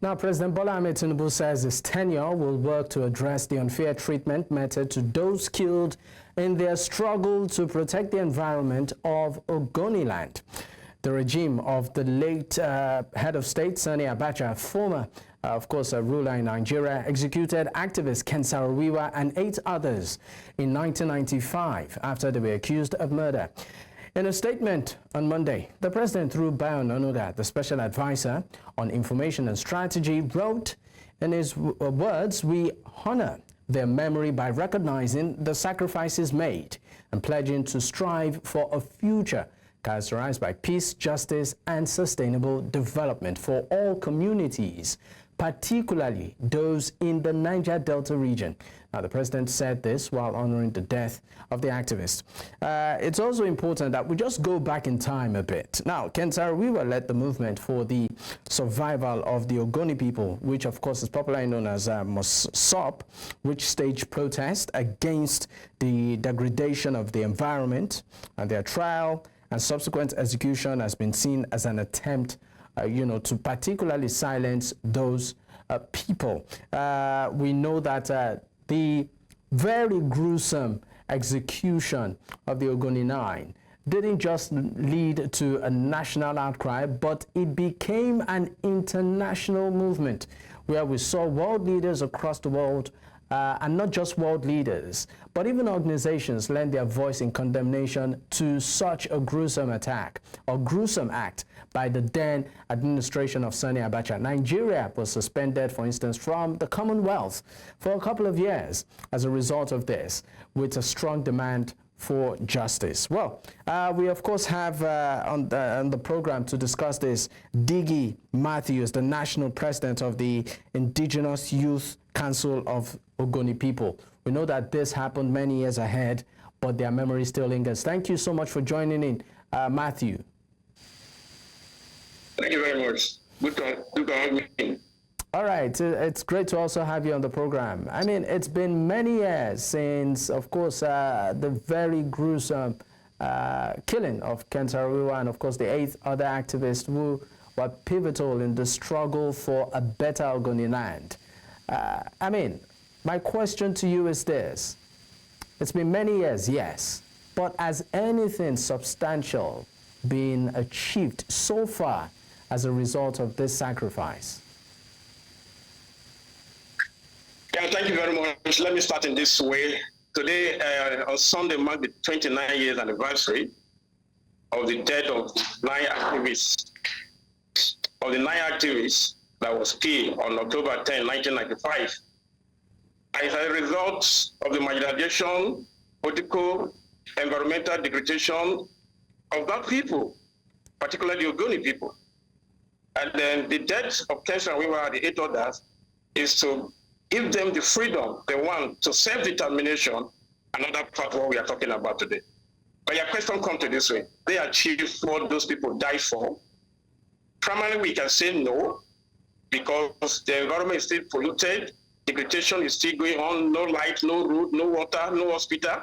Now, President Bola Tinubu says his tenure will work to address the unfair treatment meted to those killed in their struggle to protect the environment of Ogoni land. The regime of the late head of state, Sani Abacha, former, of course, a ruler in Nigeria, executed activist Ken Saro-Wiwa and 8 others in 1995 after they were accused of murder. In a statement on Monday, the president, through Bayo Onanuga, the special advisor on information and strategy, wrote in his words, "We honor their memory by recognizing the sacrifices made and pledging to strive for a future characterized by peace, justice, and sustainable development for all communities, particularly those in the Niger Delta region." Now, the president said this while honoring the death of the activist. It's also important that we just go back in time a bit. Now, Ken Saro-Wiwa led the movement for the survival of the Ogoni people, which of course is popularly known as MOSOP, which staged protest against the degradation of the environment, and their trial and subsequent execution has been seen as an attempt to particularly silence those people. We know that the very gruesome execution of the Ogoni 9 didn't just lead to a national outcry, but it became an international movement where we saw world leaders across the world, and not just world leaders, but even organizations lend their voice in condemnation to such a gruesome attack or gruesome act by the then administration of Sani Abacha. Nigeria was suspended, for instance, from the Commonwealth for a couple of years as a result of this, with a strong demand for justice. Well, we of course have on the program to discuss this Dighi Mathew, the national president of the Indigenous Youth Council of Ogoni people. We know that this happened many years ahead, but their memory still lingers. Thank you so much for joining in, Matthew. Thank you very much. Good to have me. All right, it's great to also have you on the program. I mean, it's been many years since, of course, the very gruesome killing of Ken Saro-Wiwa and, of course, the 8 other activists who were pivotal in the struggle for a better Ogoni land. I mean, my question to you is this. It's been many years, yes, but has anything substantial been achieved so far as a result of this sacrifice? Yeah, thank you very much. Let me start in this way. Today, on Sunday, marked the 29 years anniversary of the death of 9 activists, that was killed on October 10, 1995. As a result of the marginalization, political, environmental degradation of that people, particularly the Ogoni people. And then the death of Ken Saro-Wiwa and the 8 others is to give them the freedom they want to self-determination, another part of what we are talking about today. But your question comes to this way. They achieved what those people died for. Primarily, we can say no, because the environment is still polluted, degradation is still going on, no light, no road, no water, no hospital,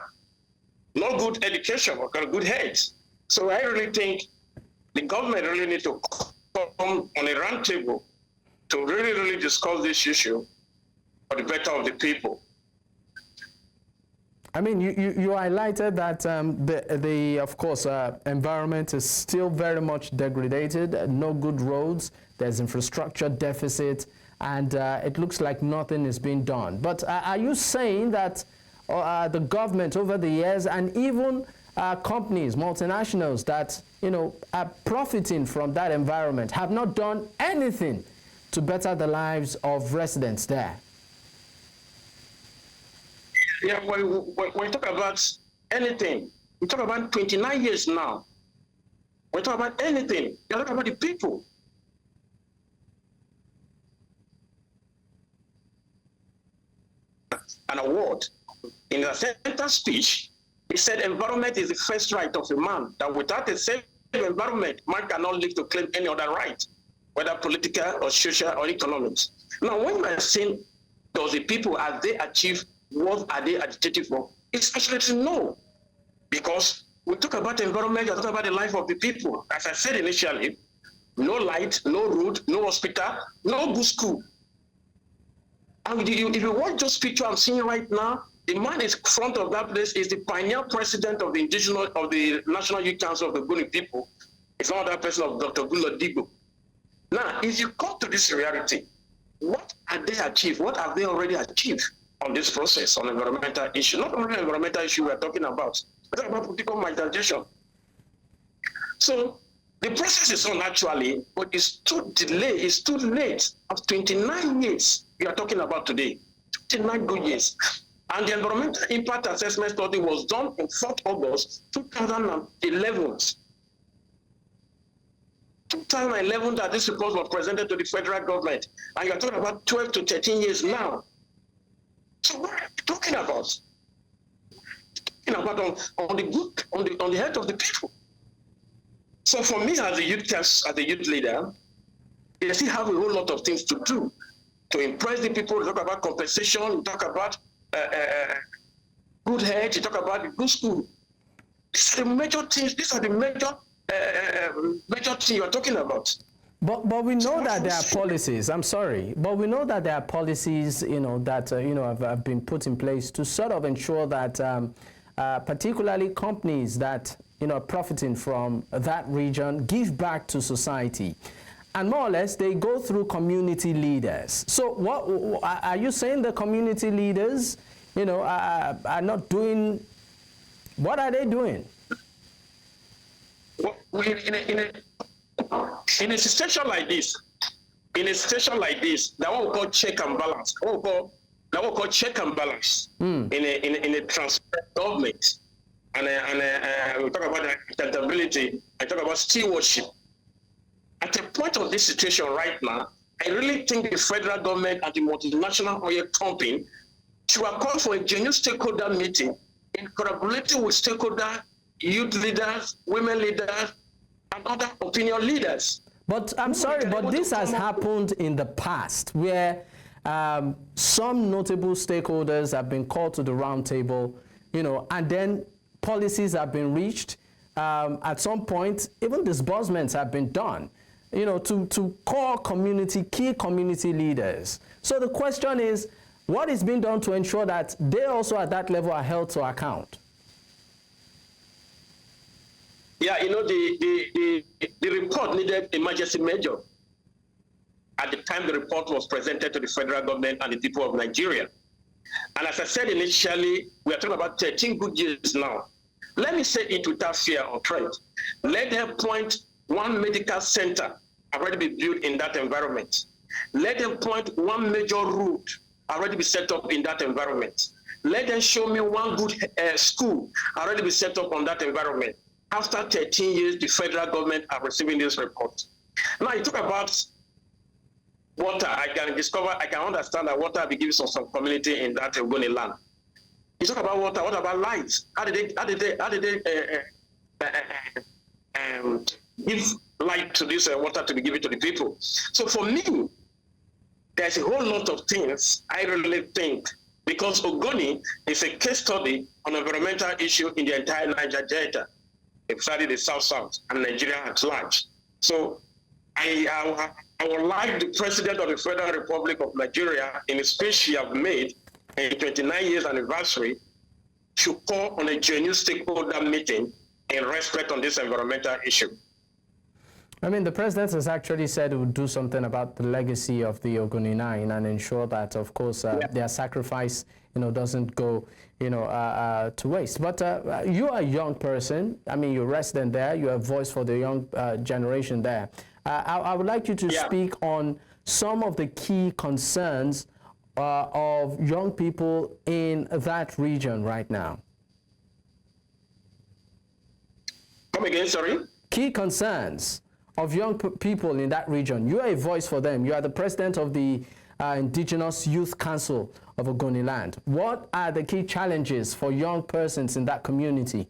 no good education or good health. So I really think the government really needs to come on a round table to really discuss this issue for the better of the people. I mean, you highlighted that of course, environment is still very much degraded, no good roads, there's infrastructure deficit, and it looks like nothing is being done. But are you saying that the government over the years, and even companies, multinationals that, are profiting from that environment, have not done anything to better the lives of residents there? Yeah, when we talk about anything, we talk about 29 years now. We talk about anything, we talk about the people. An award. In the center speech, he said environment is the first right of a man, that without a safe environment, man cannot live to claim any other right, whether political or social or economic. Now, when we are saying, does the people, as they achieve, what are they agitating for? It's actually to know. Because we talk about environment, we talk about the life of the people. As I said initially, no light, no road, no hospital, no good school. And if you watch those pictures I'm seeing right now, the man in front of that place is the pioneer president of the Indigenous, of the National Youth Council of the Ogoni people. It's not that person of Dr. Bola Tinubu. Now, if you come to this reality, what have they achieved? What have they already achieved on this process on environmental issue? Not only environmental issue we're talking about, we're talking about political marginalization. So the process is on actually, but it's too delayed, it's too late. Of 29 years we are talking about today, 29 good years. And the environmental impact assessment study was done on 4th August 2011. 2011 that this report was presented to the federal government, and you're talking about 12 to 13 years now. So what are you talking about? Talking about on the health of the people. So for me as a youth leader, they still have a whole lot of things to do to impress the people. Talk about compensation, talk about good health, you talk about the good school. These are the major things. These are the major thing you're talking about. But we know that there are policies. I'm sorry, but we know that there are policies, that have been put in place to sort of ensure that, particularly companies that profiting from that region give back to society, and more or less they go through community leaders. So, what are you saying? The community leaders, are not doing? What are they doing? In a situation like this, that what we call check and balance, that what we call check and balance in a transparent government, and we talk about accountability, I talk about stewardship. At the point of this situation right now, I really think the federal government and the multinational oil company should have called for a genuine stakeholder meeting in collaborating with stakeholders, youth leaders, women leaders, and other opinion leaders. But I'm sorry, but this has happened in the past where some notable stakeholders have been called to the round table, and then policies have been reached. At some point, even disbursements have been done, to core key community leaders. So the question is, what is being done to ensure that they also at that level are held to account? Yeah, the report needed emergency measure. At the time the report was presented to the federal government and the people of Nigeria. And as I said initially, we are talking about 13 good years now. Let me say it without fear or dread. Let them point one medical center already be built in that environment. Let them point one major route already be set up in that environment. Let them show me one good school already be set up on that environment. After 13 years, the federal government are receiving this report. Now you talk about water. I can understand that water be given to some community in that Ogoni land. You talk about water. What about lights? How did they give light to this water to be given to the people? So for me, there's a whole lot of things I really think, because Ogoni is a case study on environmental issue in the entire Niger Delta, especially the South and Nigeria at large. So I would like the President of the Federal Republic of Nigeria, in a speech he have made in 29 years anniversary, should call on a genuine stakeholder meeting in respect on this environmental issue. I mean, the President has actually said he would do something about the legacy of the Ogoni 9 and ensure that, of course, their sacrifice, doesn't go, to waste. But you are a young person. I mean, you're a resident there. You're a voice for the young generation there. I would like you to speak on some of the key concerns of young people in that region right now. Come again, sorry? Key concerns of young people in that region. You are a voice for them. You are the president of the Indigenous Youth Council of Ogoni land. What are the key challenges for young persons in that community?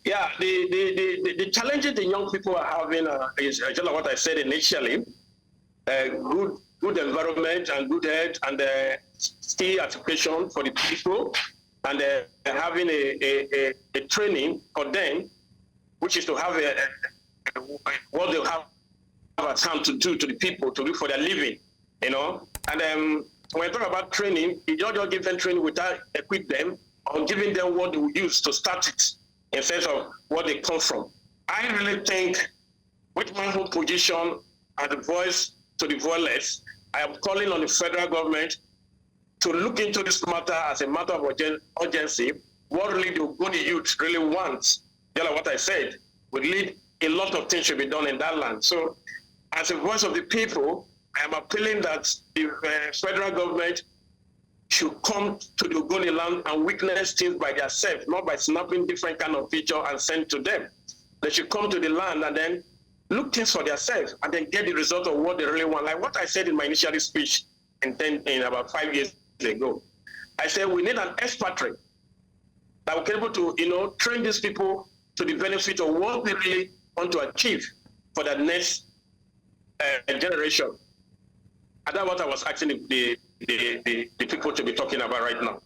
Yeah, the challenges the young people are having is just like what I said initially. Good environment and good health and skill education for the people, and having a training for them, which is to have a what they have at hand to do to the people, to do for their living, you know. And when we talk about training, you don't just give them training without equip them or giving them what they will use to start it in sense of what they come from. I really think with my whole position as a voice to the voiceless, I am calling on the federal government to look into this matter as a matter of urgency. What really the Ogoni youth really wants, just like what I said, would lead a lot of things should be done in that land. So as a voice of the people, I am appealing that the federal government should come to the Ogoni land and witness things by themselves, not by snapping different kind of picture and send to them. They should come to the land and then look things for themselves and then get the result of what they really want. Like what I said in my initial speech in about 5 years ago. I said we need an expatriate that will be able to, you know, train these people to the benefit of what they really want to achieve for the next generation. And that's what I was asking the people to be talking about right now.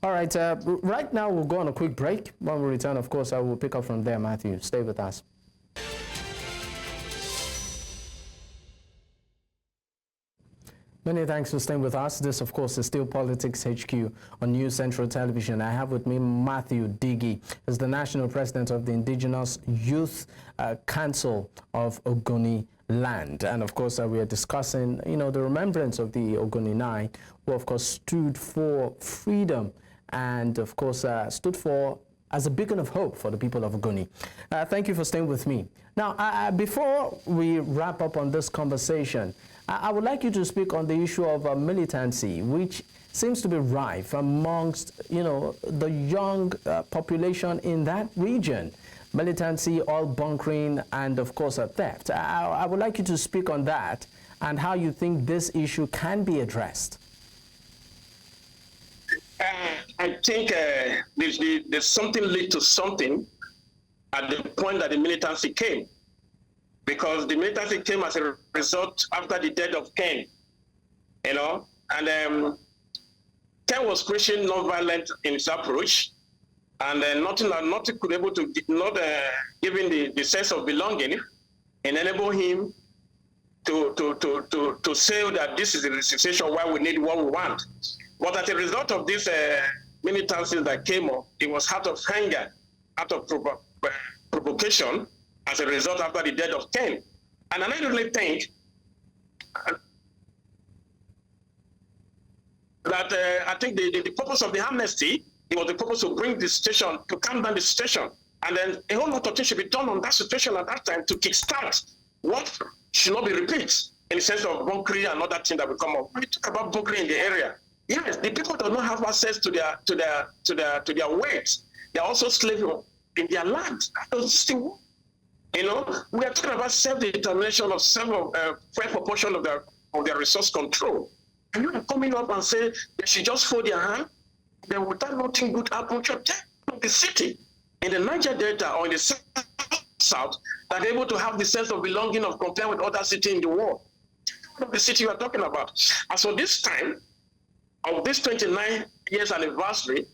All right, right now we'll go on a quick break. When we return, of course, I will pick up from there, Matthew. Stay with us. Many thanks for staying with us. This, of course, is still Politics HQ on News Central Television. I have with me Mathew Dighi, as the National President of the Indigenous Youth Council of Ogoni Land. And, of course, we are discussing, you know, the remembrance of the Ogoni Nine, who, of course, stood for freedom and, of course, stood for as a beacon of hope for the people of Ogoni. Thank you for staying with me. Now, before we wrap up on this conversation, I would like you to speak on the issue of militancy, which seems to be rife amongst, you know, the young population in that region. Militancy, oil bunkering, and of course, theft. I would like you to speak on that and how you think this issue can be addressed. I think there's something lead to something at the point that the militancy came. Because the militancy came as a result after the death of Ken, you know, and Ken was preaching non-violent in his approach, and nothing could able to give him the sense of belonging and enable him to say that this is the situation why we need what we want. But as a result of this militancy that came up, it was out of anger, out of provocation, as a result after the death of Ken. And I really think that I think the purpose of the amnesty, it was the purpose to bring the situation, to calm down the situation. And then a whole lot of things should be done on that situation at that time to kickstart what should not be repeated in the sense of bunkering and other things that will come up. When you talk about bunkering in the area, yes, the people do not have access to their weight. They are also slaves in their land. That doesn't still work. You know, we are talking about self-determination of fair proportion of their resource control. And you are coming up and say they should just fold their hand, then without nothing good happen to the city in the Niger Delta or in the south that are able to have the sense of belonging of compared with other cities in the world. The city you are talking about. And so this time of this 29 years anniversary,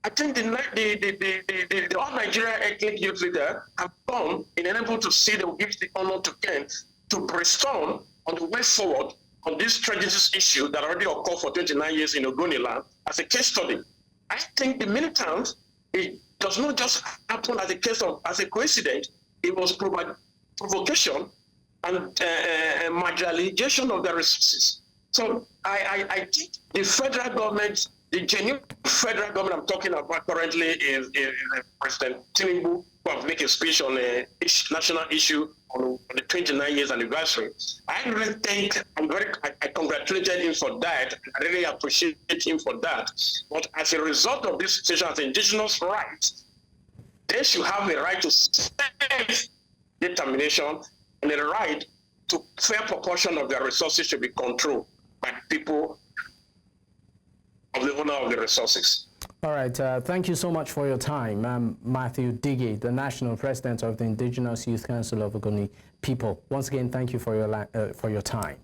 I think the all Nigeria ethnic youth leader have come in able to see they will give the honor to Ken to brainstorm on the way forward on this tragic issue that already occurred for 29 years in Ogoni land as a case study. I think the militant, it does not just happen as a case of as a coincidence. It was provocation and marginalization of the resources. So I think the federal government, the genuine federal government I'm talking about currently is President Tinubu, who have made a speech on a national issue on the 29 years anniversary. I really think I congratulated him for that. I really appreciate him for that. But as a result of this situation as indigenous rights, they should have the right to self-determination and the right to fair proportion of their resources should be controlled by people of the owner of the resources. All right. Thank you so much for your time. Mathew Dighi, the National President of the Indigenous Youth Council of Ogoni people. Once again, thank you for your time.